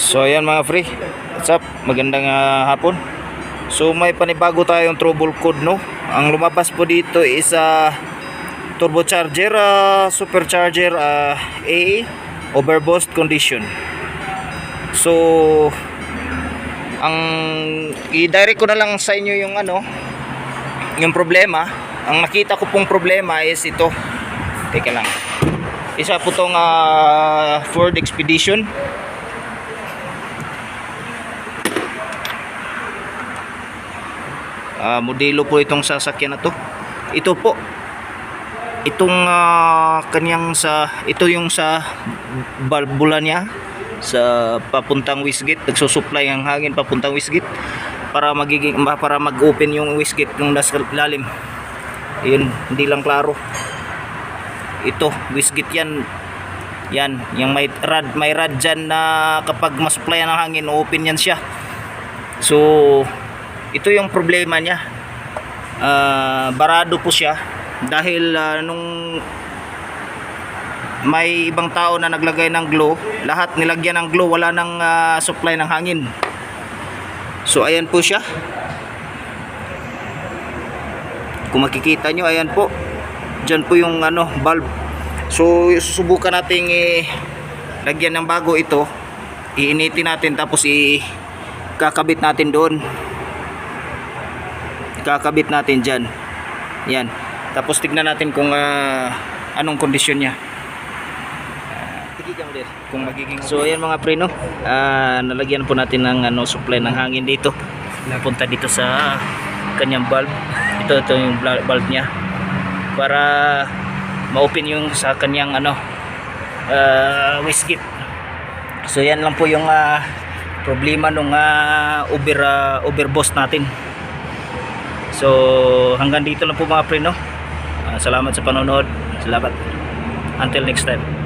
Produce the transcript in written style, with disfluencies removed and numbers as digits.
So ayan mga free, what's up? Magandang hapon. So may panibago tayong trouble code, no. Ang lumabas po dito is turbocharger, supercharger A overboost condition. So ang i-direct ko na lang sa inyo yung yung problema. Ang nakita ko pong problema is ito. Teka lang. Isa po tong Ford Expedition. Modelo po itong sasakyan na to. Ito po itong ito yung sa valvula niya sa papuntang wastegate, nagsusupply ang hangin papuntang wastegate para mag-open yung wastegate nung nasa lalim. Yun, hindi lang klaro. Ito, wastegate yan, yung may rad dyan na kapag masupply ng hangin, open yan siya. So ito yung problema niya. Barado po siya dahil nung may ibang tao na naglagay ng glow, lahat nilagyan ng glow, wala nang supply ng hangin. So ayan po siya, kung makikita nyo, ayan po, dyan po yung valve. So susubukan natin lagyan ng bago ito, iinitin natin, tapos kakabit natin doon, kakabit natin dyan. Yan, tapos tignan natin kung anong kondisyon nya, kung magiging. So ayan mga pre, no, nalagyan po natin ng supply ng hangin dito, napunta dito sa kanyang valve. Ito yung valve nya para ma-open yung sa kanyang wastegate. So yan lang po yung problema nung overboost natin. So hanggang dito lang po mga pre, no. Salamat sa panonood. Salamat. Until next time.